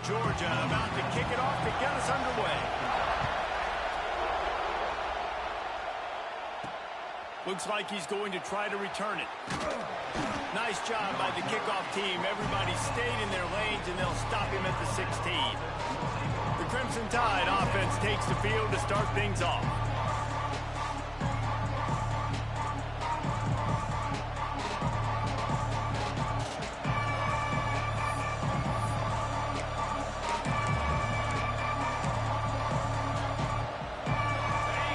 Georgia about to kick it off to get us underway. Looks like he's going to try to return it. Nice job by the kickoff team. Everybody stayed in their lanes, and they'll stop him at the 16. The Crimson Tide offense takes the field to start things off.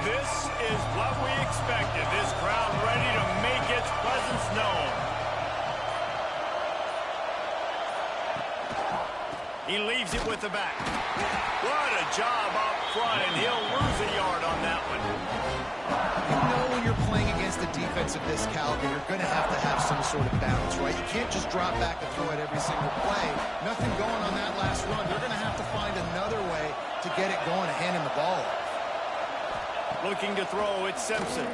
This is what we expected. This crowd ready to make its presence known. He leaves it with the back. What a job up front, and he'll lose a yard on that one. You know when you're playing against a defense of this caliber, you're going to have some sort of balance, right? You can't just drop back and throw it every single play. Nothing going on that last run. They're going to have to find another way to get it going and hand him the ball. Looking to throw, it's Simpson.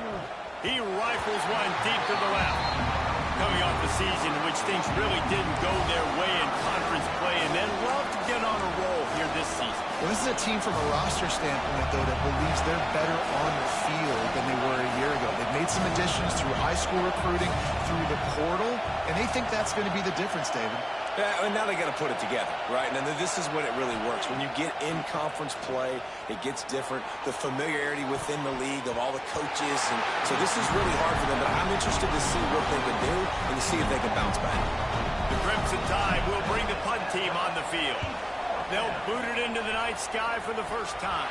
He rifles one deep to the left. Coming off a season in which things really didn't go their way in conference play, and then love to get on a roll here this season. Well, this is a team from a roster standpoint, though, that believes they're better on the field than they were a year ago. They've made some additions through high school recruiting, through the portal, and they think that's going to be the difference, David. Yeah, and now they got to put it together, right? And this is when it really works. When you get in conference play, it gets different. The familiarity within the league of all the coaches. And so this is really hard for them. But I'm interested to see what they can do and to see if they can bounce back. The Crimson Tide will bring the punt team on the field. They'll boot it into the night sky for the first time.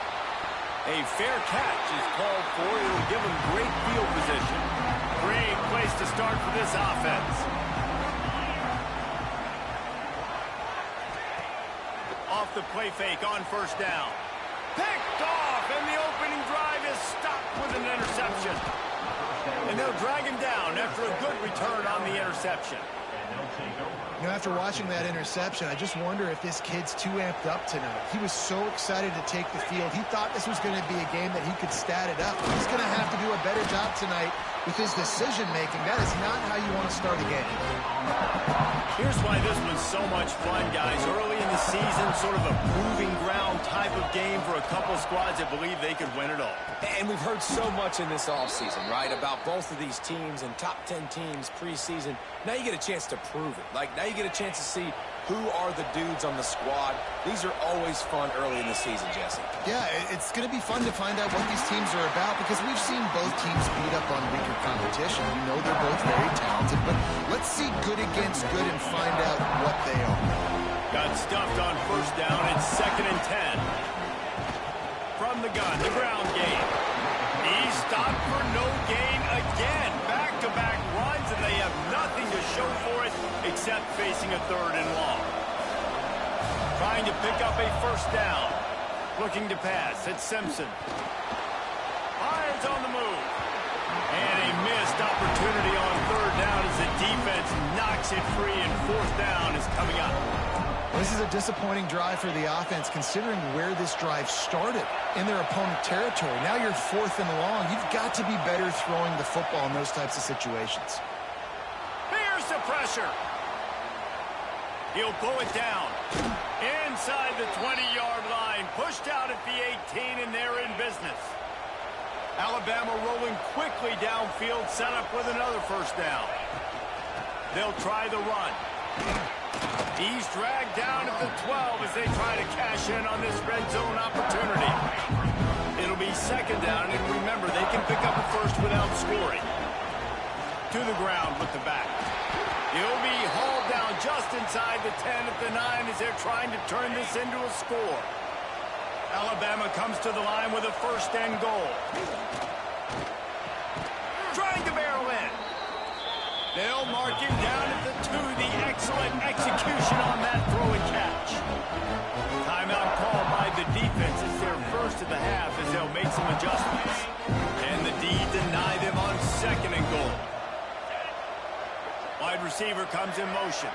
A fair catch is called for. It'll give them great field position. Great place to start for this offense. Off the play fake on first down. Picked off, and the opening drive is stopped with an interception. And they'll drag him down after a good return on the interception. You know, after watching that interception, I just wonder if this kid's too amped up tonight. He was so excited to take the field. He thought this was going to be a game that he could stat it up. He's going to have to do a better job tonight with his decision-making. That is not how you want to start a game. Here's why this was so much fun, guys. Early in the season, sort of a proving ground type of game for a couple squads that believe they could win it all. And we've heard so much in this offseason, right, about both of these teams and top 10 teams preseason. Now you get a chance to prove it. Like, now you get a chance to see who are the dudes on the squad. These are always fun early in the season, Jesse. Yeah, it's going to be fun to find out what these teams are about because we've seen both teams beat up on weaker competition. We know they're both very talented, but let's see good against good and find out what they are. Got stuffed on first down. It's 2nd and 10. From the gun, the ground game. He's stopped for no gain again. Back-to-back runs, and they have nothing to show for it except facing a 3rd and long. Trying to pick up a first down. Looking to pass. It's Simpson. Fires on the move. And a missed opportunity on 3rd down as the defense knocks it free, and 4th down is coming up. This is a disappointing drive for the offense considering where this drive started in their opponent territory. Now you're 4th and long. You've got to be better throwing the football in those types of situations. Here's the pressure. He'll pull it down. Inside the 20-yard line. Pushed out at the 18, and they're in business. Alabama rolling quickly downfield, set up with another first down. They'll try the run. He's dragged down at the 12 as they try to cash in on this red zone opportunity. It'll be 2nd down, and remember, they can pick up a first without scoring. To the ground with the back. He'll be hauled down just inside the 10 at the 9 as they're trying to turn this into a score. Alabama comes to the line with a 1st and goal. Trying to barrel in. They'll mark him down at the 2. The excellent execution on that throw and catch. Timeout called by the defense. It's their first of the half as they'll make some adjustments. And the D deny them on 2nd and goal. Wide receiver comes in motion.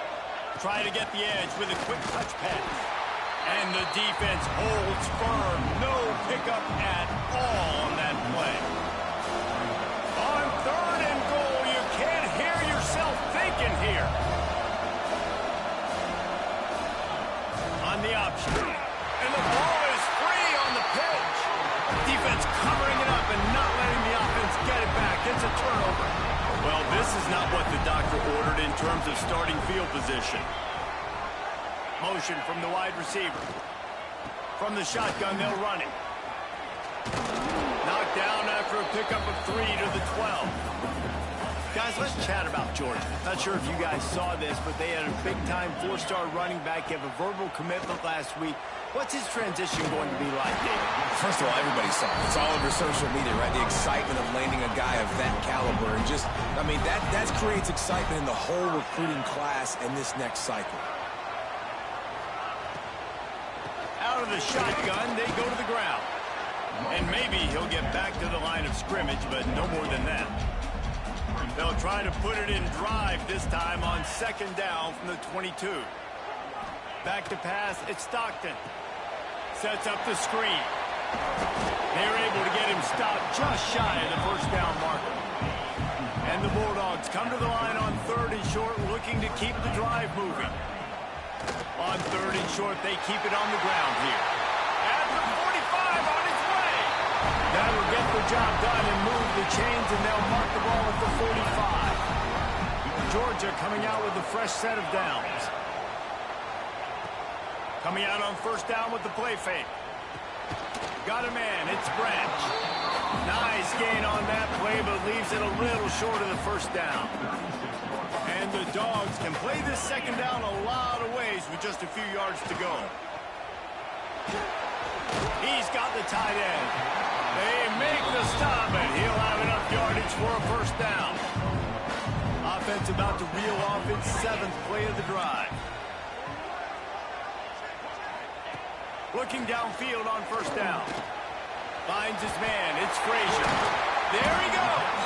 Try to get the edge with a quick touch pass. And the defense holds firm. No pickup at all on that play. On 3rd and goal, you can't hear yourself thinking here. On the option. And the ball is free on the pitch. Defense covering it up and not letting the offense get it back. It's a turnover. Well, this is not what the doctor ordered in terms of starting field position. Motion from the wide receiver. From the shotgun, they'll run it. Knocked down after a pickup of 3 to the 12. Guys, let's chat about Georgia. Not sure if you guys saw this, but they had a big-time 4-star running back give a verbal commitment last week. What's his transition going to be like, David? First of all, everybody saw it. It's all over social media, right? The excitement of landing a guy of that caliber. And just, I mean, that creates excitement in the whole recruiting class in this next cycle. Out of the shotgun, they go to the ground. And maybe he'll get back to the line of scrimmage, but no more than that. They'll try to put it in drive this time on 2nd down from the 22. Back to pass, it's Stockton. Sets up the screen. They're able to get him stopped just shy of the 1st down marker. And the Bulldogs come to the line on 3rd and short, looking to keep the drive moving. On 3rd and short, they keep it on the ground here. At the 45 on its way. That'll get the job done and move the chains, and they'll mark the ball at the 45. Georgia coming out with a fresh set of downs. Coming out on 1st down with the play fake. Got a man, it's Branch. Nice gain on that play, but leaves it a little short of the 1st down. And the Dogs can play this 2nd down a lot of ways with just a few yards to go. He's got the tight end. They make the stop, and he'll have enough yardage for a 1st down. Offense about to reel off its 7th play of the drive. Looking downfield on 1st down. Finds his man. It's Frazier. There he goes.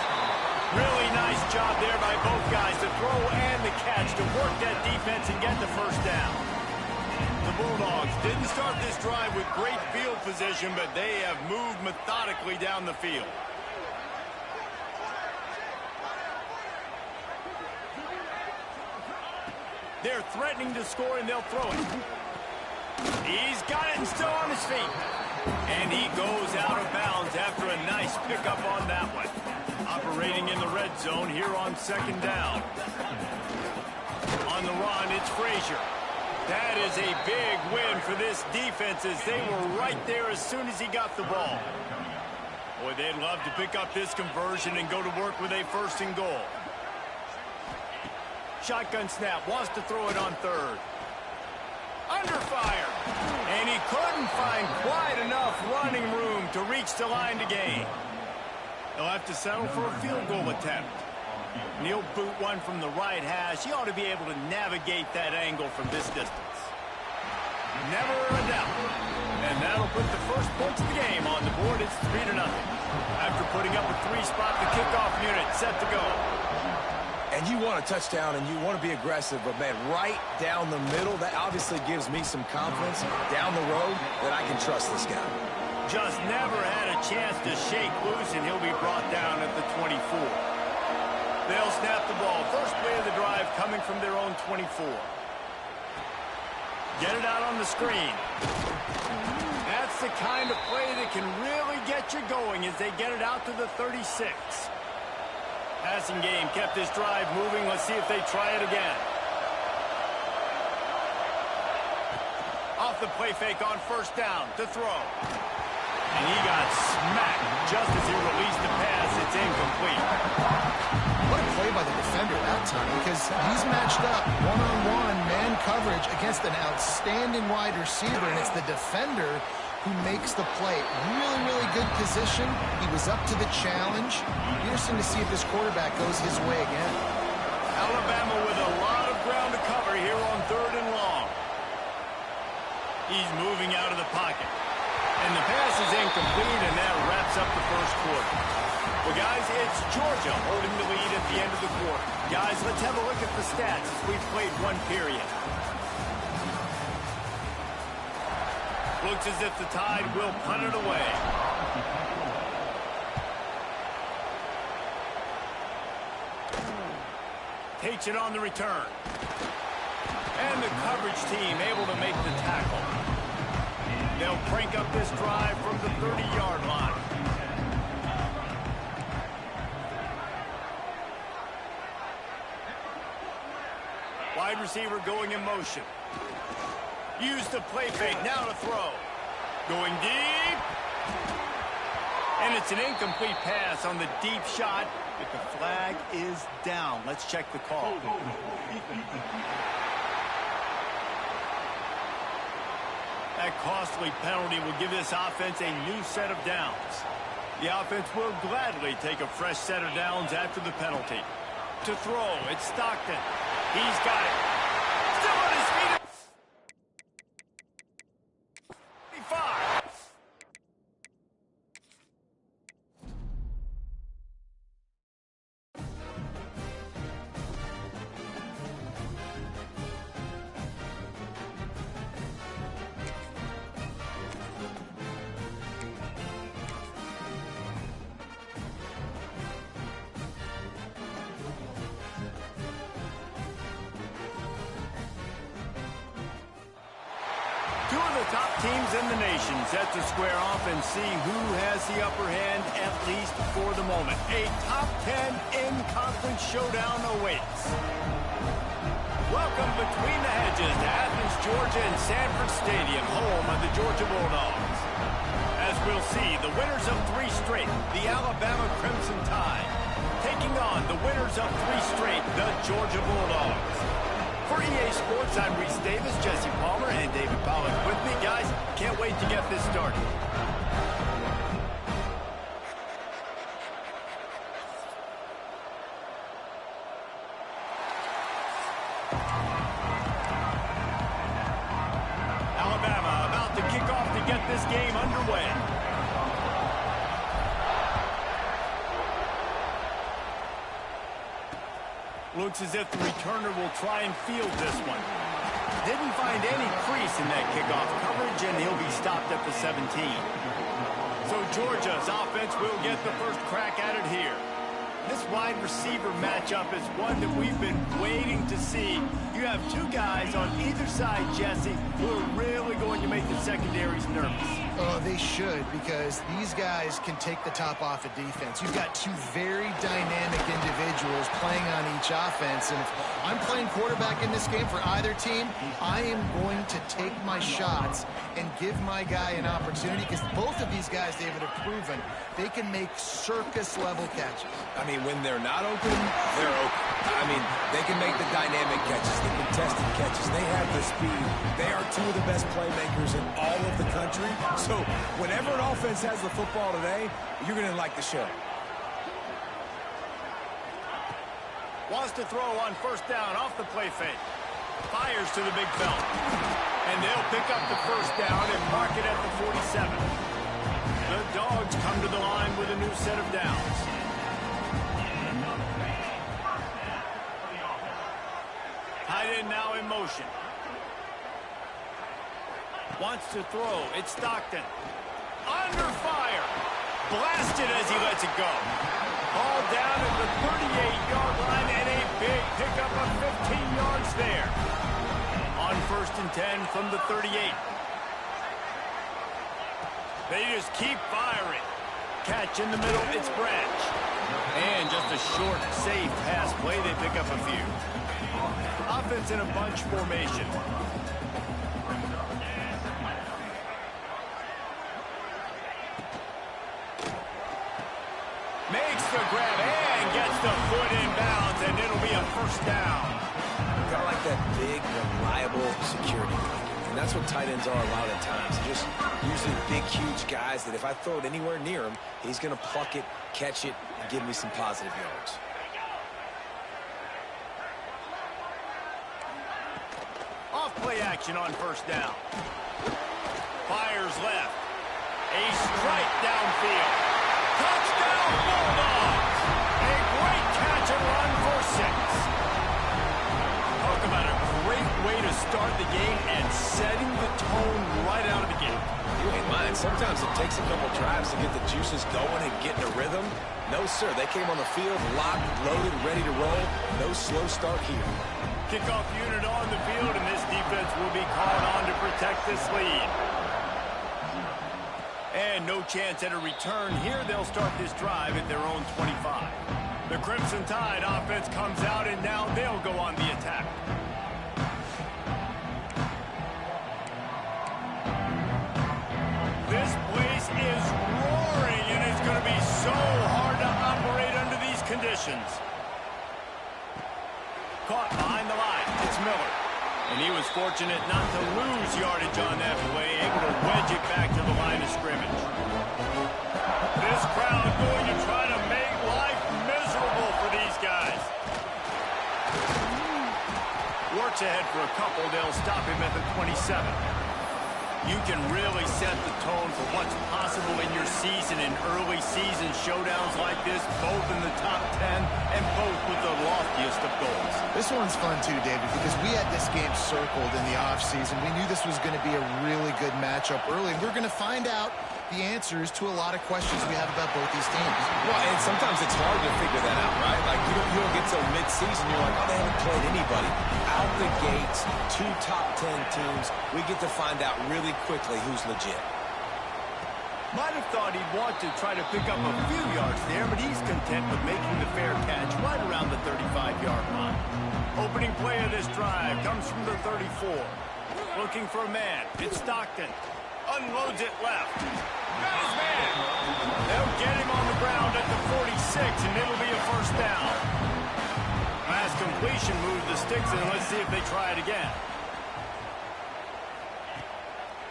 Really nice job there by both guys to throw and the catch to work that defense and get the 1st down. The Bulldogs didn't start this drive with great field position, but they have moved methodically down the field. They're threatening to score, and they'll throw it. He's got it and still on his feet. And he goes out of bounds after a nice pickup on that one. Operating in the red zone here on 2nd down. On the run, it's Frazier. That is a big win for this defense as they were right there as soon as he got the ball. Boy, they'd love to pick up this conversion and go to work with a 1st and goal. Shotgun snap, wants to throw it on 3rd. Under fire. And he couldn't find quite enough running room to reach the line to gain. They'll have to settle for a field goal attempt. He'll boot one from the right hash. He ought to be able to navigate that angle from this distance. Never a doubt. And that'll put the first points of the game on the board. It's 3-0. After putting up a 3-spot, the kickoff unit set to go. And you want a touchdown and you want to be aggressive, but, man, right down the middle, that obviously gives me some confidence down the road that I can trust this guy. Just never had a chance to shake loose, and he'll be brought down at the 24. They'll snap the ball. First play of the drive coming from their own 24. Get it out on the screen. That's the kind of play that can really get you going as they get it out to the 36. Passing game kept this drive moving. Let's see if they try it again. Off the play fake on 1st down to throw. And he got smacked just as he released the pass. It's incomplete. What a play by the defender that time, because he's matched up one-on-one man coverage against an outstanding wide receiver, and it's the defender who makes the play. Really, really good position. He was up to the challenge. Interesting to see if this quarterback goes his way again. Alabama with a lot of ground to cover here on 3rd and long. He's moving out of the pocket. And the pass is incomplete, and that wraps up the 1st quarter. Well, guys, it's Georgia holding the lead at the end of the quarter. Guys, let's have a look at the stats as we've played one period. Looks as if the Tide will punt it away. Takes it on the return. And the coverage team able to make the tackle. They'll crank up this drive from the 30-yard line. Wide receiver going in motion. Use the play fake, now to throw. Going deep. And it's an incomplete pass on the deep shot, but the flag is down. Let's check the call. That costly penalty will give this offense a new set of downs. The offense will gladly take a fresh set of downs after the penalty. To throw, it's Stockton. He's got it. Still on his feet. 5. Two of the top teams in the nation set to square off and see who has the upper hand, at least for the moment. A top 10 in-conference showdown awaits. Welcome between the hedges to Athens, Georgia and Sanford Stadium, home of the Georgia Bulldogs. As we'll see, the winners of 3 straight, the Alabama Crimson Tide, taking on the winners of 3 straight, the Georgia Bulldogs. For EA Sports, I'm Reese Davis, Jesse Palmer, and David Pollack with me. Guys, can't wait to get this started. Alabama about to kick off to get this game underway. Looks as if the returner will try and field this one. Didn't find any crease in that kickoff coverage, and he'll be stopped at the 17. So Georgia's offense will get the first crack at it here. This wide receiver matchup is one that we've been waiting to see. You have 2 guys on either side, Jesse, who are really going to make the secondaries nervous. Oh, they should, because these guys can take the top off of defense. You've got 2 very dynamic individuals playing on each offense, and if I'm playing quarterback in this game for either team, I am going to take my shots and give my guy an opportunity, because both of these guys, David, have proven they can make circus-level catches. I mean, when they're not open, they're open. I mean, they can make the dynamic catches, the contested catches. They have the speed. They are 2 of the best playmakers in all of the country. So whenever an offense has the football today, you're going to like the show. Wants to throw on first down off the play fake. Fires to the big fella. And they'll pick up the first down and mark it at the 47. The Dogs come to the line with a new set of downs. Tight end now in motion. Wants to throw. It's Stockton. Under fire. Blasted as he lets it go. Ball down at the 38-yard line and a big pickup of 15 yards there. On 1st and 10 from the 38. They just keep firing. Catch in the middle, it's Branch. And just a short, safe pass play, they pick up a few. Offense in a bunch formation. Makes the grab and gets the foot in bounds, and it'll be a first down. Kind of like that big, reliable security blanket. And that's what tight ends are a lot of times. Just usually big, huge guys that if I throw it anywhere near him, he's going to pluck it, catch it, and give me some positive yards. Off-play action on first down. Fires left. A strike downfield. Touchdown Bulldogs! A great catch and run for 6. Talk about a great way to start the game and setting the tone right out of the gate. You ain't lying. Sometimes it takes a couple drives to get the juices going and get in a rhythm. No, sir. They came on the field locked, loaded, ready to roll. No slow start here. Kickoff unit on the field, and this defense will be called on to protect this lead. And no chance at a return here. They'll start this drive at their own 25. The Crimson Tide offense comes out, and now they'll go on the attack. This place is roaring, and it's going to be so hard to operate under these conditions. Caught behind the line. It's Miller. And he was fortunate not to lose yardage on that play, able to wedge it back to the line of scrimmage. This crowd going to try to make life miserable for these guys. Works ahead for a couple. They'll stop him at the 27. You can really set the tone for what's possible in your season in early season showdowns like this, both in the top 10 and both with the loftiest of goals. This one's fun too, David, because we had this game circled in the offseason. We knew this was going to be a really good matchup early, and we're going to find out the answers to a lot of questions we have about both these teams. Well, and sometimes it's hard to figure that out, right? Like, you don't get till mid-season, you're like, oh, they haven't played anybody. Out the gates, 2 top 10 teams, we get to find out really quickly who's legit. Might have thought he'd want to try to pick up a few yards there, but he's content with making the fair catch right around the 35-yard line. Opening play of this drive comes from the 34. Looking for a man. It's Stockton. Unloads it left. Got his man. They'll get him on the ground at the 46, and it'll be a first down. Last completion moved the sticks, and let's see if they try it again.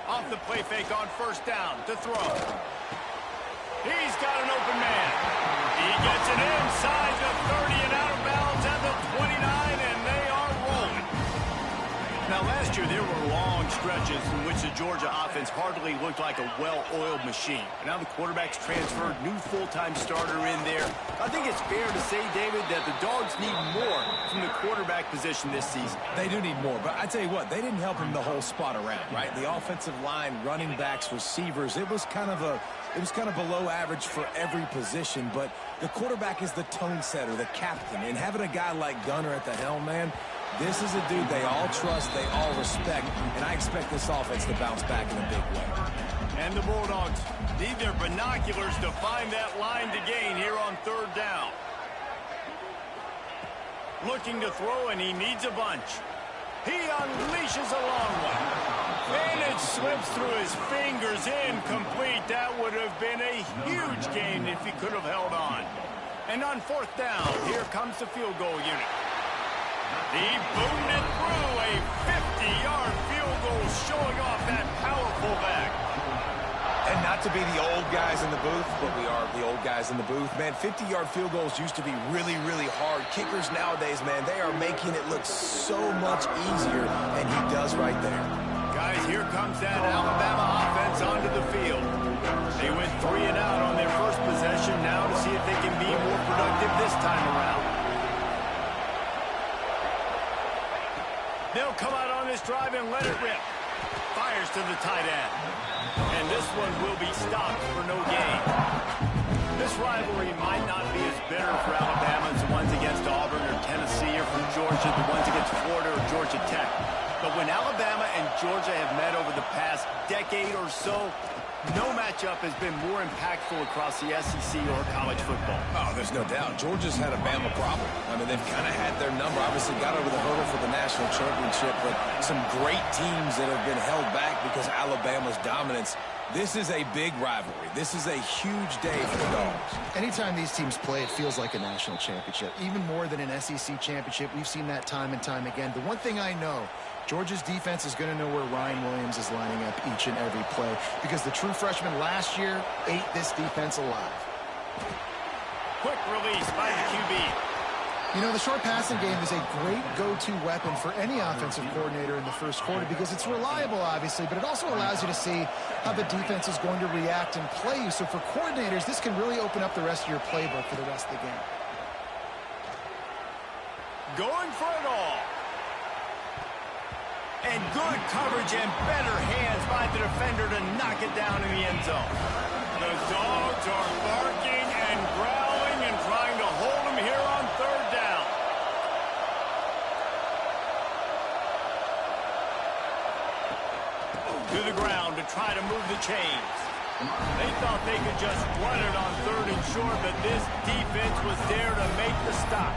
Off the play fake on first down to throw. He's got an open man. He gets it inside the 30 and out of bounds at the 29, and they are rolling. Now, last year, there were long stretches in which the Georgia offense hardly looked like a well-oiled machine. And now the quarterback's transferred, new full-time starter in there. I think it's fair to say, David, that the Dogs need more from the quarterback position this season. They do need more, but I tell you what, they didn't help him the whole spot around, right? The offensive line, running backs, receivers, it was kind of below average for every position, but the quarterback is the tone setter, the captain, and having a guy like Gunner at the helm, man, this is a dude they all trust, they all respect, and I expect this offense to bounce back in a big way. And the Bulldogs need their binoculars to find that line to gain here on third down. Looking to throw, and he needs a bunch. He unleashes a long one. And it slips through his fingers, incomplete. That would have been a huge gain if he could have held on. And on fourth down, here comes the field goal unit. He boomed it through, a 50-yard field goal showing off that powerful back. And not to be the old guys in the booth, but we are the old guys in the booth. Man, 50-yard field goals used to be really, really hard. Kickers nowadays, man, they are making it look so much easier, and he does right there. Guys, here comes that Alabama offense onto the field. They went 3 and out on their first possession, now to see if they can be more productive this time around. They'll come out on this drive and let it rip. Fires to the tight end. And this one will be stopped for no gain. This rivalry might not be as bitter for Alabama as the ones against Auburn or Tennessee, or from Georgia, the ones against Florida or Georgia Tech. But when Alabama and Georgia have met over the past decade or so, no matchup has been more impactful across the SEC or college football. Oh, there's no doubt. Georgia's had a Bama problem. I mean, they've kind of had their number. Obviously got over the hurdle for the national championship, but some great teams that have been held back because of Alabama's dominance. This is a big rivalry. This is a huge day for the Dogs. Anytime these teams play, it feels like a national championship. Even more than an SEC championship. We've seen that time and time again. The one thing I know, Georgia's defense is going to know where Ryan Williams is lining up each and every play, because the true freshman last year ate this defense alive. Quick release by the QB. You know, the short passing game is a great go-to weapon for any offensive coordinator in the first quarter, because it's reliable, obviously, but it also allows you to see how the defense is going to react and play you. So for coordinators, this can really open up the rest of your playbook for the rest of the game. Going for it all. And good coverage and better hands by the defender to knock it down in the end zone. The Dogs are barking and growling and trying to hold him here on third down. To the ground to try to move the chains. They thought they could just run it on 3rd and short, but this defense was there to make the stop.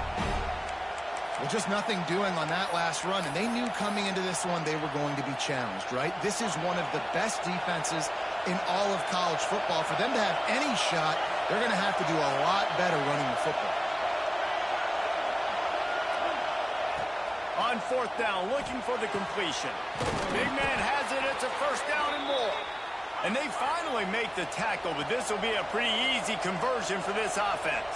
Well, just nothing doing on that last run, and they knew coming into this one they were going to be challenged, right? This is one of the best defenses in all of college football. For them to have any shot, they're going to have to do a lot better running the football. On 4th down, looking for the completion. Big man has it. It's a 1st down and more. And they finally make the tackle, but this will be a pretty easy conversion for this offense.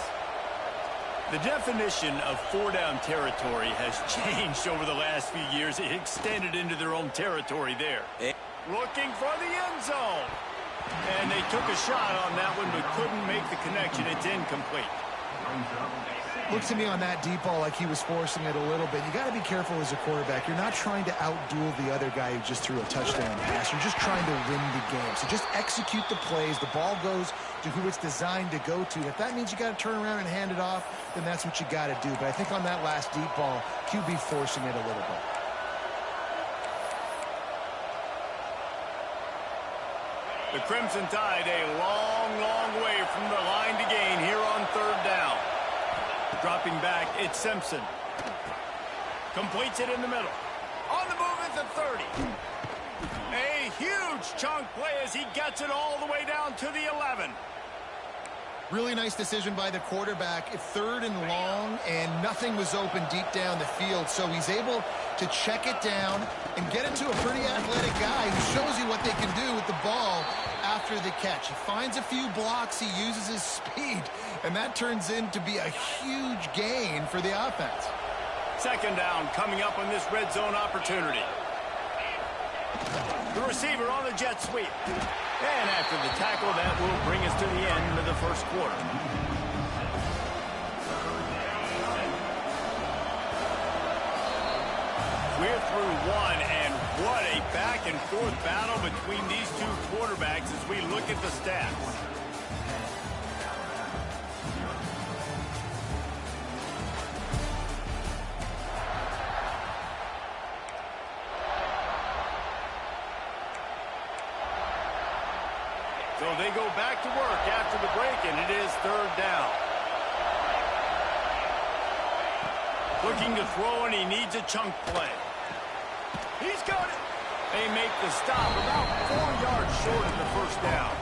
The definition of 4-down territory has changed over the last few years. It extended into their own territory there. Looking for the end zone. And they took a shot on that one, but couldn't make the connection. It's incomplete. Looks to me on that deep ball like he was forcing it a little bit. You got to be careful as a quarterback. You're not trying to outduel the other guy who just threw a touchdown pass. You're just trying to win the game. So just execute the plays. The ball goes to who it's designed to go to. If that means you got to turn around and hand it off, then that's what you got to do. But I think on that last deep ball, QB forcing it a little bit. The Crimson Tide a long, long way from the line to gain here on 3rd down. Dropping back, it's Simpson. Completes it in the middle. On the move at the 30. A huge chunk play as he gets it all the way down to the 11. Really nice decision by the quarterback. 3rd and long, and nothing was open deep down the field. So he's able to check it down and get it to a pretty athletic guy who shows you what they can do with the ball after the catch. He finds a few blocks. He uses his speed, and that turns into be a huge gain for the offense. 2nd down coming up on this red zone opportunity. The receiver on the jet sweep. And after the tackle, that will bring us to the end of the 1st quarter. We're through one, and what a back-and-forth battle between these two quarterbacks as we look at the stats. So they go back to work after the break, and it is 3rd down. Looking to throw, and he needs a chunk play. He's got it. They make the stop about 4 yards short of the 1st down.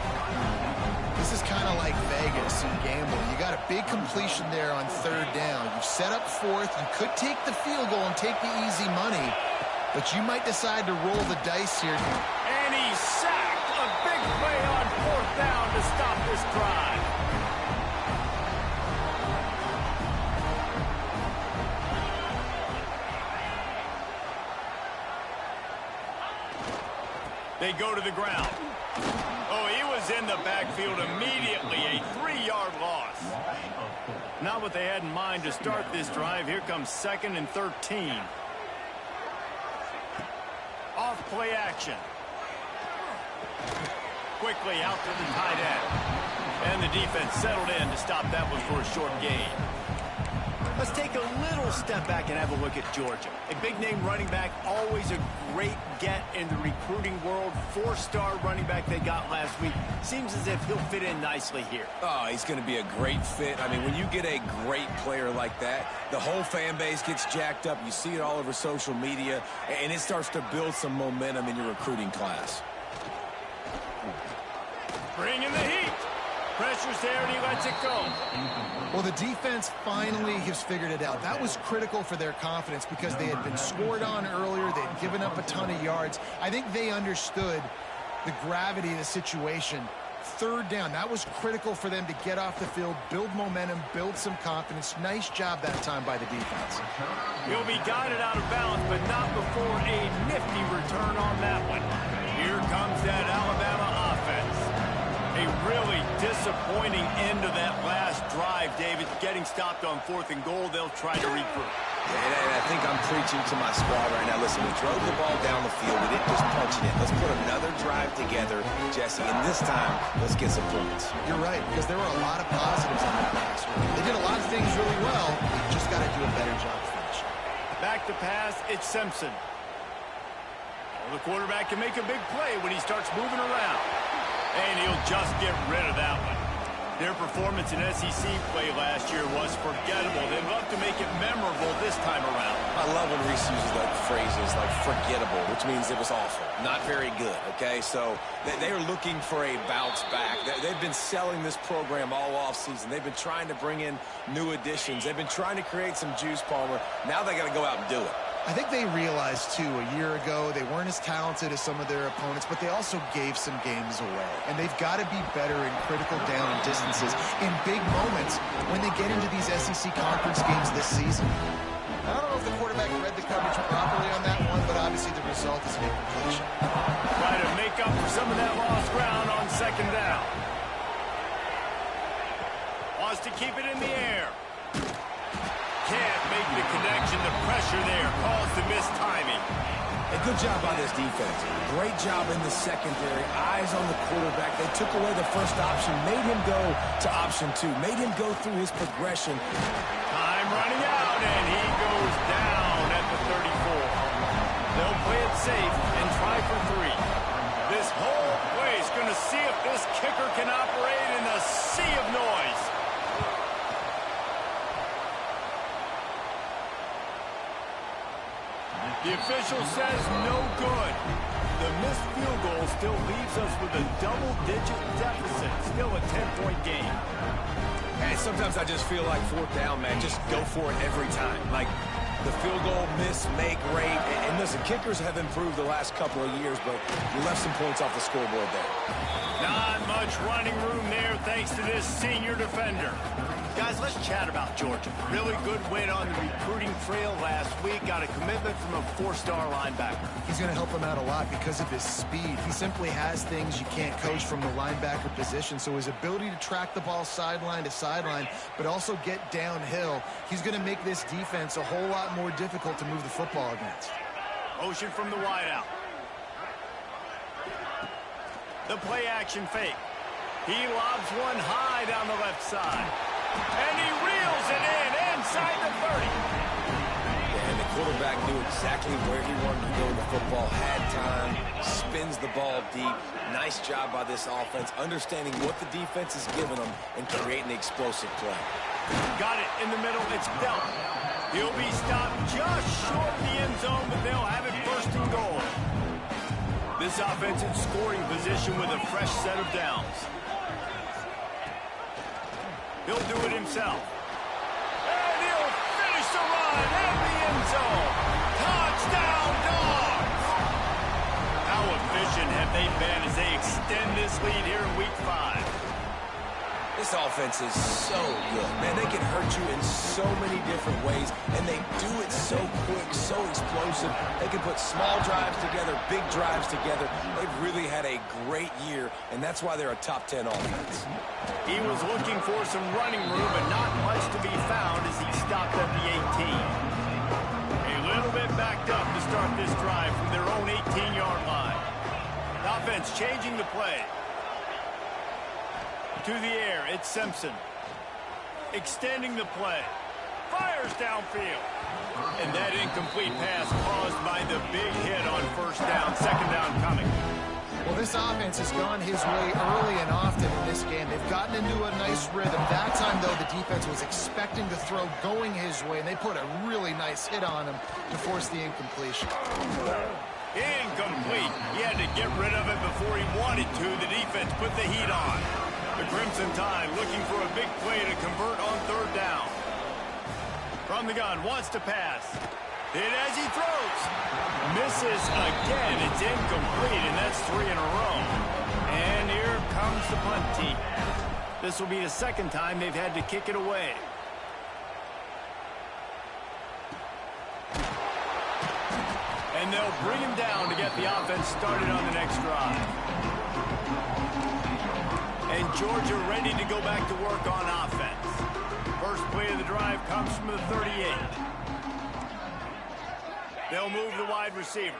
This is kind of like Vegas in gambling. You got a big completion there on 3rd down. You set up 4th. You could take the field goal and take the easy money, but you might decide to roll the dice here. And he's sacked. A big play on 4th down to stop this drive. They go to the ground. Oh, he was in the backfield immediately. A 3-yard loss. Not what they had in mind to start this drive. Here comes 2nd and 13. Off play action. Quickly out to the tight end. And the defense settled in to stop that one for a short gain. Let's take a little step back and have a look at Georgia. A big-name running back, always a great get in the recruiting world. 4-star running back they got last week. Seems as if he'll fit in nicely here. Oh, he's going to be a great fit. I mean, when you get a great player like that, the whole fan base gets jacked up. You see it all over social media, and it starts to build some momentum in your recruiting class. Bring in the heat. Pressure's there, and he lets it go. Well, the defense finally has figured it out. That was critical for their confidence because they had been scored on earlier. They had given up a ton of yards. I think they understood the gravity of the situation. 3rd down, that was critical for them to get off the field, build momentum, build some confidence. Nice job that time by the defense. He'll be guided out of bounds, but not before a nifty return on that one. Here comes that Alabama offense. A really disappointing end of that last drive, David. Getting stopped on 4th and goal, they'll try to regroup. And I think I'm preaching to my squad right now. Listen, we drove the ball down the field. We didn't just punch it in. Let's put another drive together, Jesse. And this time, let's get some points. You're right, because there were a lot of positives on that last one. They did a lot of things really well. They just got to do a better job finishing. Back to pass, it's Simpson. Well, the quarterback can make a big play when he starts moving around. And he'll just get rid of that one. Their performance in SEC play last year was forgettable. They'd love to make it memorable this time around. I love when Reese uses like phrases like forgettable, which means it was awful, not very good, okay? So they are looking for a bounce back. They've been selling this program all offseason. They've been trying to bring in new additions. They've been trying to create some juice, Palmer. Now they got to go out and do it. I think they realized, too, a year ago they weren't as talented as some of their opponents, but they also gave some games away. And they've got to be better in critical down distances in big moments when they get into these SEC conference games this season. I don't know if the quarterback read the coverage properly on that one, but obviously the result is an incompletion. Try to make up for some of that lost ground on second down. Wants to keep it in the air. Can't make the connection. The pressure there caused the missed timing. A good job by this defense. Great job in the secondary. Eyes on the quarterback. They took away the first option, made him go to option 2, made him go through his progression. Time running out, and he goes down at the 34. They'll play it safe and try for 3. This whole play is going to see if this kicker can operate in a sea of noise. The official says no good. The missed field goal still leaves us with a double-digit deficit. Still a 10-point game. And sometimes I just feel like fourth down, man, just go for it every time. Like the field goal, miss, make, rate. And listen, kickers have improved the last couple of years, but you left some points off the scoreboard there. Not much running room there thanks to this senior defender. Guys, let's chat about Georgia. Really good win on the recruiting trail last week. Got a commitment from a 4-star linebacker. He's going to help him out a lot because of his speed. He simply has things you can't coach from the linebacker position. So his ability to track the ball sideline to sideline, but also get downhill, he's going to make this defense a whole lot more difficult to move the football against. Motion from the wideout. The play action fake. He lobs one high down the left side. And he reels it in inside the 30. And the quarterback knew exactly where he wanted to go with the football, had time, spins the ball deep. Nice job by this offense, understanding what the defense is giving them and creating the explosive play. Got it in the middle. It's Belt. He'll be stopped just short of the end zone, but they'll have it first and goal. This offense in scoring position with a fresh set of downs. He'll do it himself. And he'll finish the run in the end zone. Touchdown, Dogs! How efficient have they been as they extend this lead here in Week 5? This offense is so good. Man, they can hurt you in so many different ways, and they do it so quick, so explosive. They can put small drives together, big drives together. They've really had a great year, and that's why they're a top 10 offense. He was looking for some running room, but not much to be found as he stopped at the 18. A little bit backed up to start this drive from their own 18-yard line. Offense changing the play. To the air, it's Simpson. Extending the play. Fires downfield. And that incomplete pass caused by the big hit on first down. Second down coming. Well, this offense has gone his way early and often in this game. They've gotten into a nice rhythm. That time, though, the defense was expecting the throw going his way, and they put a really nice hit on him to force the incompletion. Incomplete. He had to get rid of it before he wanted to. The defense put the heat on. The Crimson Tide looking for a big play to convert on third down. From the gun, wants to pass. Hit as he throws. Misses again. It's incomplete, and that's 3 in a row. And here comes the punt team. This will be the second time they've had to kick it away. And they'll bring him down to get the offense started on the next drive. And Georgia ready to go back to work on offense. First play of the drive comes from the 38. They'll move the wide receiver.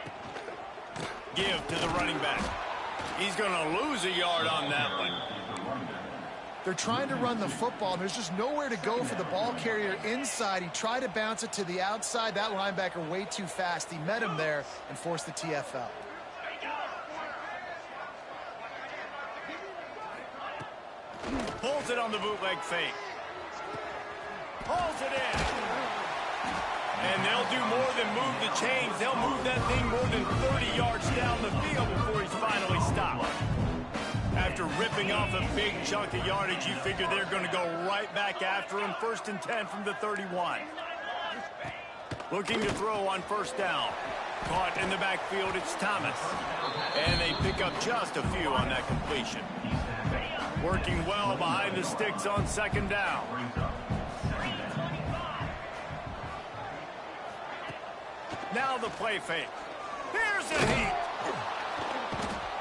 Give to the running back. He's going to lose a yard on that one. They're trying to run the football, and there's just nowhere to go for the ball carrier inside. He tried to bounce it to the outside. That linebacker way too fast. He met him there and forced the TFL. Pulls it on the bootleg fake. Pulls it in. And they'll do more than move the chains. They'll move that thing more than 30 yards down the field before he's finally stopped. After ripping off a big chunk of yardage, you figure they're going to go right back after him. 1st and 10 from the 31. Looking to throw on 1st down. Caught in the backfield, it's Thomas. And they pick up just a few on that completion. Working well behind the sticks on 2nd down. Now the play fake. Here's a heat.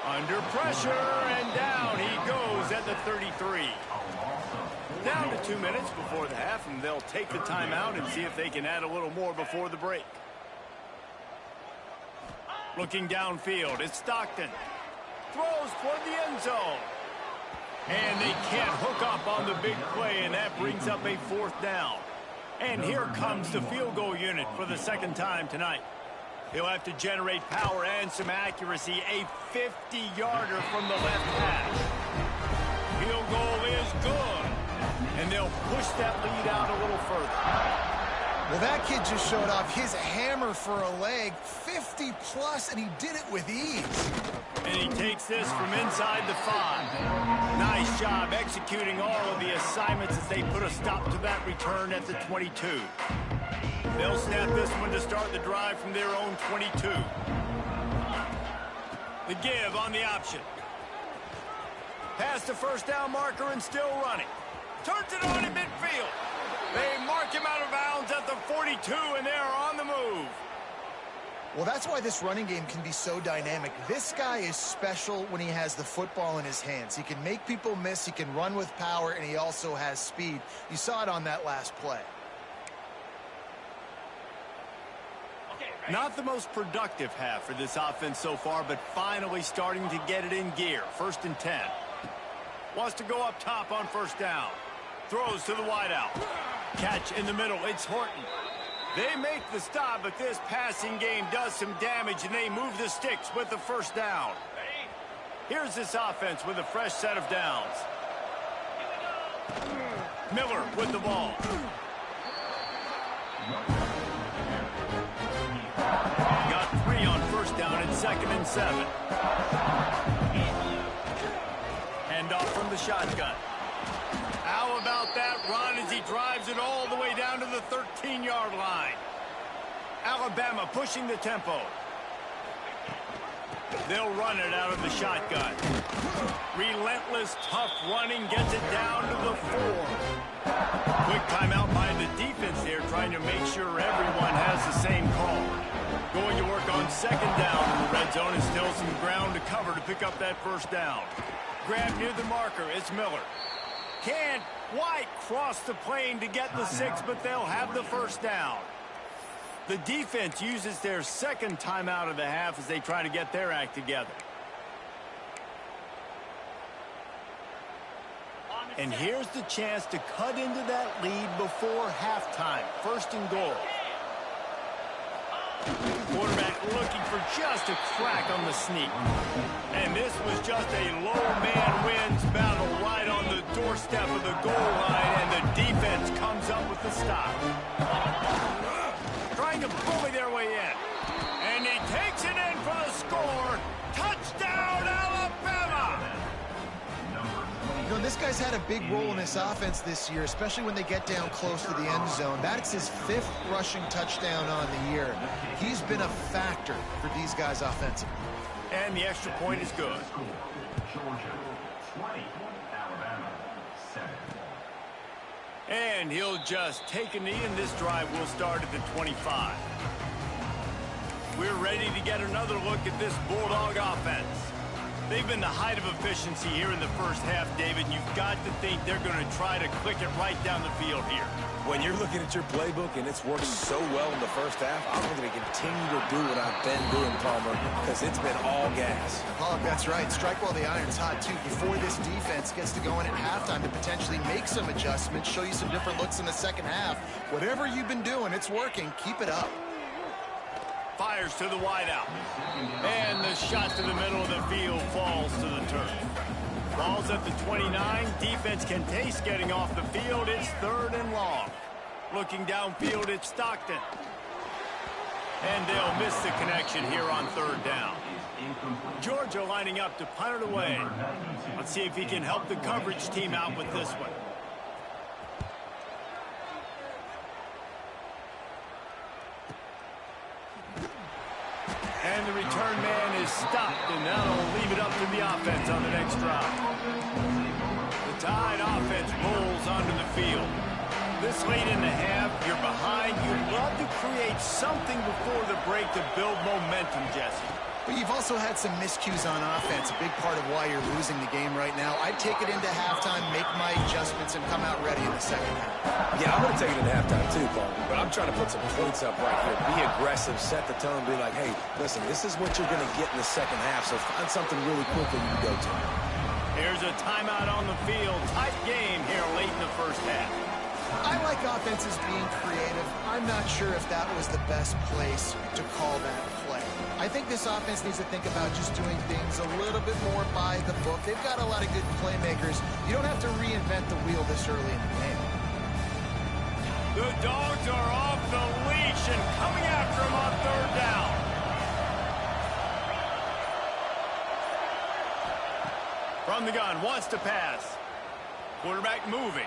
Under pressure, and down he goes at the 33. Down to 2 minutes before the half, and they'll take the timeout and see if they can add a little more before the break. Looking downfield, it's Stockton. Throws toward the end zone. And they can't hook up on the big play, and that brings up a 4th down. And here comes the field goal unit for the 2nd time tonight. He'll have to generate power and some accuracy. A 50-yarder from the left hash. Field goal is good. And they'll push that lead out a little further. Well, that kid just showed off his hammer for a leg, 50-plus, and he did it with ease. And he takes this from inside the 5. Nice job executing all of the assignments as they put a stop to that return at the 22. They'll snap this one to start the drive from their own 22. The give on the option. Past the 1st down marker and still running. Turns it on in midfield. They mark him out of bounds at the 42, and they're on the move. Well, that's why this running game can be so dynamic. This guy is special when he has the football in his hands. He can make people miss, he can run with power, and he also has speed. You saw it on that last play. Not the most productive half for this offense so far, but finally starting to get it in gear. 1st and 10. Wants to go up top on 1st down. Throws to the wideout. Catch in the middle. It's Horton. They make the stop, but this passing game does some damage, and they move the sticks with the 1st down. Here's this offense with a fresh set of downs. Miller with the ball. Got 3 on 1st down and 2nd and 7. Hand off from the shotgun. How about that run as he drives it all the way down to the 13-yard line? Alabama pushing the tempo. They'll run it out of the shotgun. Relentless, tough running gets it down to the 4. Quick timeout by the defense here, trying to make sure everyone has the same call. Going to work on 2nd down in the red zone, and still some ground to cover to pick up that 1st down. Grab near the marker, it's Miller. Can't quite cross the plane to get the 6, but they'll have the 1st down. The defense uses their 2nd timeout of the half as they try to get their act together. And here's the chance to cut into that lead before halftime. 1st and goal. Quarterback looking for just a crack on the sneak. And this was just a low man wins battle right on the doorstep of the goal line, and the defense comes up with the stop. Trying to bully their way in. And he takes it in for the score. Touchdown, Alabama! You know, this guy's had a big role in this offense this year, especially when they get down close to the end zone. That's his 5th rushing touchdown on the year. He's been a factor for these guys offensively. And the extra point is good. And he'll just take a knee, and this drive will start at the 25. We're ready to get another look at this Bulldog offense. They've been the height of efficiency here in the 1st half, David. You've got to think they're going to try to click it right down the field here. When you're looking at your playbook and it's worked so well in the 1st half, I'm going to continue to do what I've been doing, Palmer, because it's been all gas. Oh, that's right. Strike while the iron's hot, too, before this defense gets to going at halftime to potentially make some adjustments, show you some different looks in the 2nd half. Whatever you've been doing, it's working. Keep it up. Fires to the wideout. And the shot to the middle of the field falls to the turf. Ball's at the 29. Defense can taste getting off the field. It's 3rd and long. Looking downfield, it's Stockton. And they'll miss the connection here on 3rd down. Georgia lining up to punt it away. Let's see if he can help the coverage team out with this one. And the return man is stopped, and that'll leave it up to the offense on the next drive. The Tide offense rolls onto the field. This late in the half, you're behind. You'd love to create something before the break to build momentum, Jesse. But you've also had some miscues on offense, a big part of why you're losing the game right now. I'd take it into halftime, make my adjustments, and come out ready in the second half. Yeah, I'm going to take it into halftime too, Paul. But I'm trying to put some points up right here. Be aggressive, set the tone, be like, hey, listen, this is what you're going to get in the second half, so find something really quickly you can go to. Here's a timeout on the field. Tight game here late in the first half. I like offenses being creative. I'm not sure if that was the best place to call that play. I think this offense needs to think about just doing things a little bit more by the book. They've got a lot of good playmakers. You don't have to reinvent the wheel this early in the game. The Dogs are off the leash and coming after him on 3rd down. From the gun, wants to pass. Quarterback moving.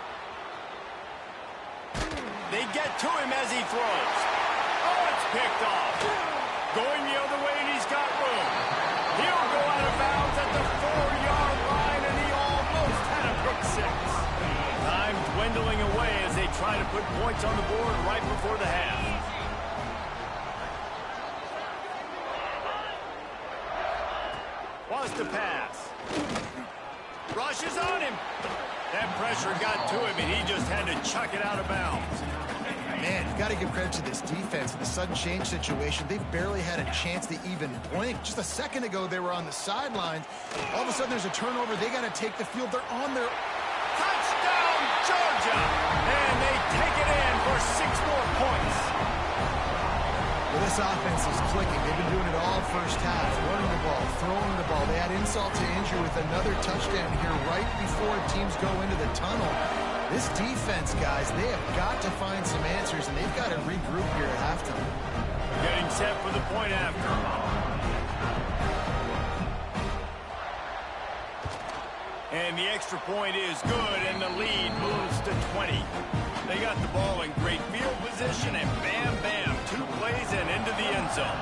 They get to him as he throws. Oh, it's picked off. Going the other way, and he's got room. He'll go out of bounds at the 4-yard line, and he almost had a pick six. Time dwindling away as they try to put points on the board right before the half. Wants to pass. Rushes on him. That pressure got to him, and he just had to chuck it out of bounds. Man, you got to give credit to this defense. In the sudden change situation, they've barely had a chance to even blink. Just a second ago, they were on the sidelines. All of a sudden, there's a turnover. They got to take the field. They're on their... Touchdown, Georgia! And they take it in for 6 more points. Well, this offense is clicking. They've been doing it all first half. Running the ball, throwing the ball. They had insult to injury with another touchdown here right before teams go into the tunnel. This defense, guys, they have got to find some answers, and they've got to regroup here at halftime. Getting set for the point after. And the extra point is good, and the lead moves to 20. They got the ball in great field position, and bam, bam, 2 plays and into the end zone.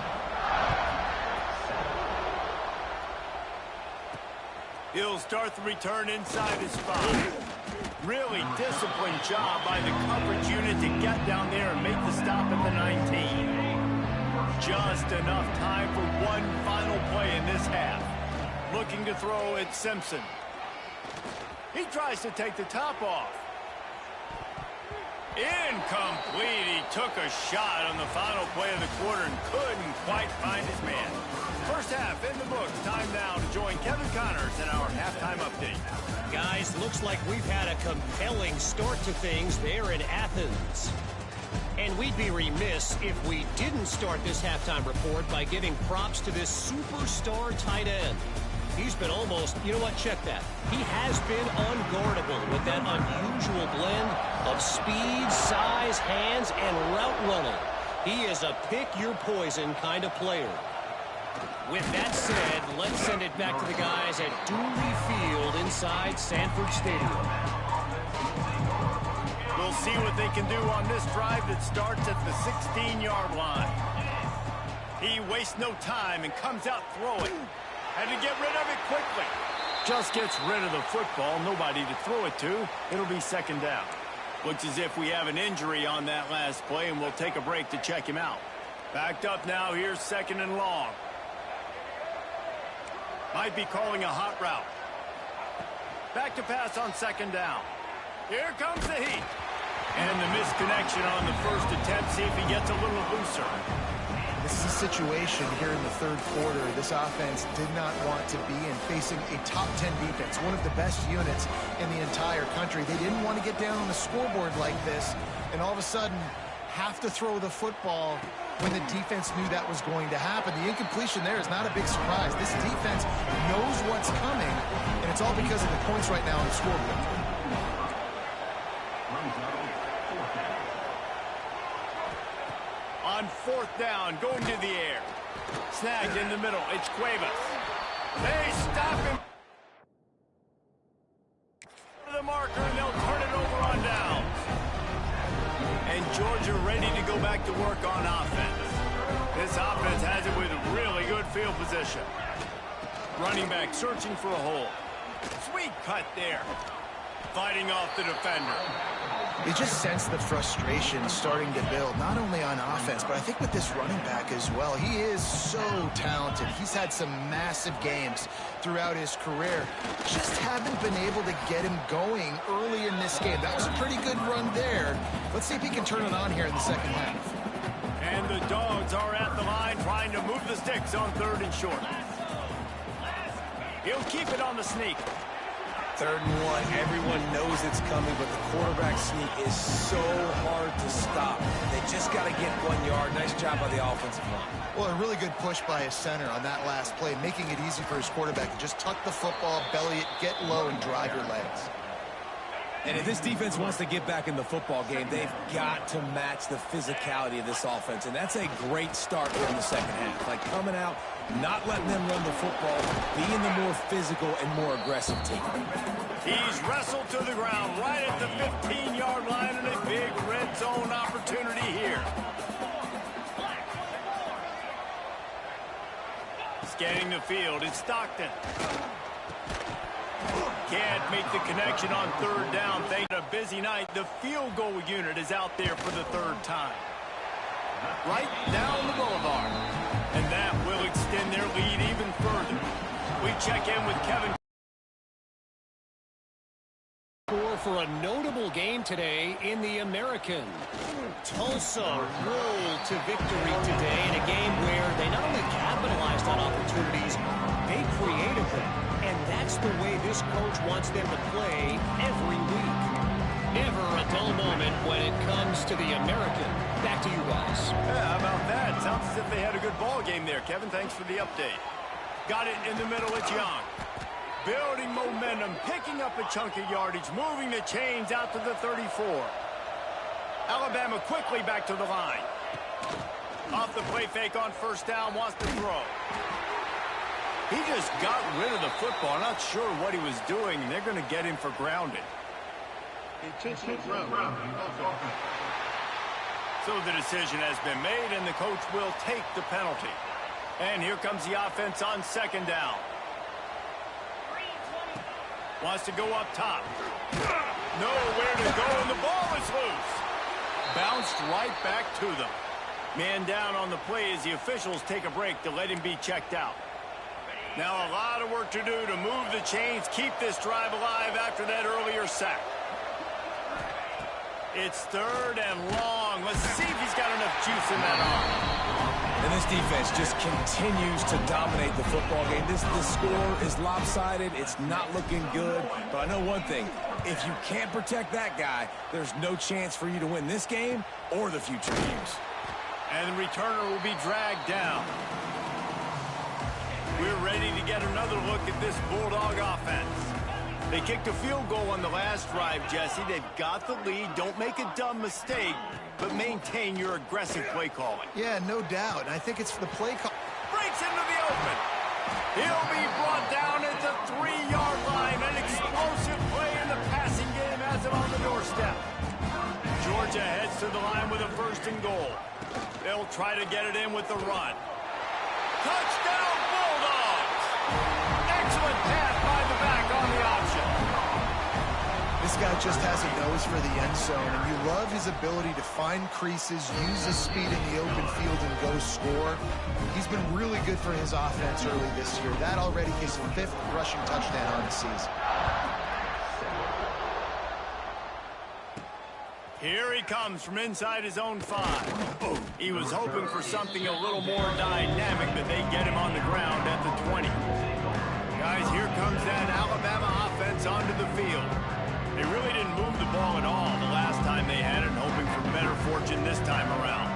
He'll start the return inside his spot. Really disciplined job by the coverage unit to get down there and make the stop at the 19. Just enough time for one final play in this half. Looking to throw at Simpson. He tries to take the top off. Incomplete. He took a shot on the final play of the quarter and couldn't quite find his man. First half in the books. Time now to join Kevin Connors in our halftime update. Guys, looks like we've had a compelling start to things there in Athens. And we'd be remiss if we didn't start this halftime report by giving props to this superstar tight end. He's been almost, you know what, check that. He has been unguardable with that unusual blend of speed, size, hands, and route running. He is a pick-your-poison kind of player. With that said, let's send it back to the guys at Dooley Field inside Sanford Stadium. We'll see what they can do on this drive that starts at the 16-yard line. He wastes no time and comes out throwing. Had to get rid of it quickly. Just gets rid of the football. Nobody to throw it to. It'll be second down. Looks as if we have an injury on that last play, and we'll take a break to check him out. Backed up now. Here's 2nd and long. Might be calling a hot route. Back to pass on 2nd down. Here comes the heat. And the misconnection on the first attempt. See if he gets a little looser. This is a situation here in the 3rd quarter this offense did not want to be in, facing a top 10 defense, one of the best units in the entire country. They didn't want to get down on the scoreboard like this, and all of a sudden have to throw the football when the defense knew that was going to happen. The incompletion there is not a big surprise. This defense knows what's coming, and And it's all because of the points right now on the scoreboard. On fourth down, going to the air. Snagged in the middle. It's Cuevas. They stop him. The marker, and they'll turn it over on downs. And Georgia ready to go back to work on offense. This offense has it with really good field position. Running back searching for a hole. Sweet cut there. Fighting off the defender. You just sense the frustration starting to build, not only on offense, but I think with this running back as well. He is so talented. He's had some massive games throughout his career. Just haven't been able to get him going early in this game. That was a pretty good run there. Let's see if he can turn it on here in the second half. And the Dogs are at the line trying to move the sticks on 3rd and short. He'll keep it on the sneak. 3rd and 1, everyone knows it's coming, but the quarterback sneak is so hard to stop. They just got to get 1 yard. Nice job by the offensive line. Well, a really good push by his center on that last play, making it easy for his quarterback to just tuck the football, belly it, get low, and drive your legs. And if this defense wants to get back in the football game, they've got to match the physicality of this offense. And that's a great start here in the second half. Like coming out, not letting them run the football, being the more physical and more aggressive team. He's wrestled to the ground right at the 15-yard line, and a big red zone opportunity here. Scanning the field, it's Stockton. Can't make the connection on 3rd down. Thanks to a busy night, the field goal unit is out there for the 3rd time. Right down the boulevard. And that will extend their lead even further. We check in with Kevin. For a notable game today in the American. Tulsa rolled to victory today in a game where they not only capitalized on opportunities, they created them. And that's the way this coach wants them to play every week. Never a dull moment when it comes to the American. Back to you guys. Yeah, how about that? Sounds as if they had a good ball game there. Kevin, thanks for the update. Got it in the middle, it's Young. Building momentum, picking up a chunk of yardage, moving the chains out to the 34. Alabama quickly back to the line. Off the play fake on 1st down, wants to throw. He just got rid of the football. Not sure what he was doing, and they're going to get him for grounded. So the decision has been made, and the coach will take the penalty. And here comes the offense on 2nd down. Wants to go up top. Nowhere to go, and the ball is loose. Bounced right back to them. Man down on the play as the officials take a break to let him be checked out. Now a lot of work to do to move the chains, keep this drive alive after that earlier sack. It's 3rd and long. Let's see if he's got enough juice in that arm. And this defense just continues to dominate the football game. The score is lopsided. It's not looking good. But I know one thing. If you can't protect that guy, there's no chance for you to win this game or the future games. And the returner will be dragged down. We're ready to get another look at this Bulldog offense. They kicked a field goal on the last drive, Jesse. They've got the lead. Don't make a dumb mistake, but maintain your aggressive play calling. Yeah, no doubt. And I think it's the play call. Breaks into the open. He'll be brought down at the 3-yard line. An explosive play in the passing game has it on the doorstep. Georgia heads to the line with a 1st and goal. They'll try to get it in with the run. Touchdown, Bulldogs! Excellent pass by the back on the option. This guy just has a nose for the end zone, and you love his ability to find creases, use his speed in the open field, and go score. He's been really good for his offense early this year. That already his 5th rushing touchdown on the season. Here he comes from inside his own 5. He was hoping for something a little more dynamic, but they get him on the ground at the 20. Guys, here comes that Alabama offense onto the field. They really didn't move the ball at all the last time they had it, hoping for better fortune this time around.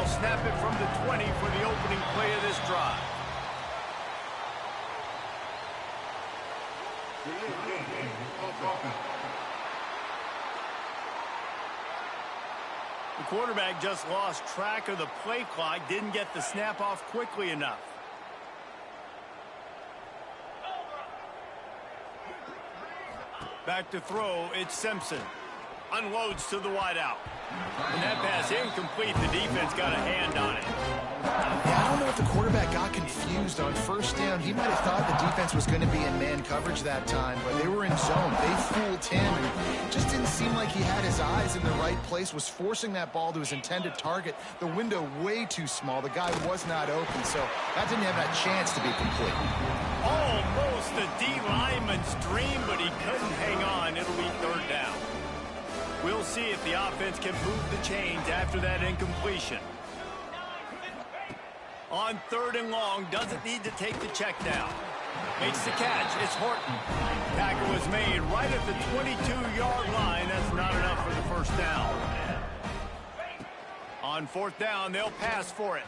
They'll snap it from the 20 for the opening play of this drive. The quarterback just lost track of the play clock, didn't get the snap off quickly enough. Back to throw, it's Simpson. Unloads to the wideout. And that pass incomplete. The defense got a hand on it. Yeah, I don't know if the quarterback got confused on first down. He might have thought the defense was going to be in man coverage that time, but they were in zone. They fooled him, and it just didn't seem like he had his eyes in the right place, was forcing that ball to his intended target. The window way too small. The guy was not open, so that didn't have that chance to be complete. Almost the D lineman's dream, but he couldn't hang on. It'll be third down. We'll see if the offense can move the chains after that incompletion. On third and long, doesn't need to take the check down. Makes the catch. It's Horton. Tackle was made right at the 22-yard line. That's not enough for the first down. On fourth down, they'll pass for it.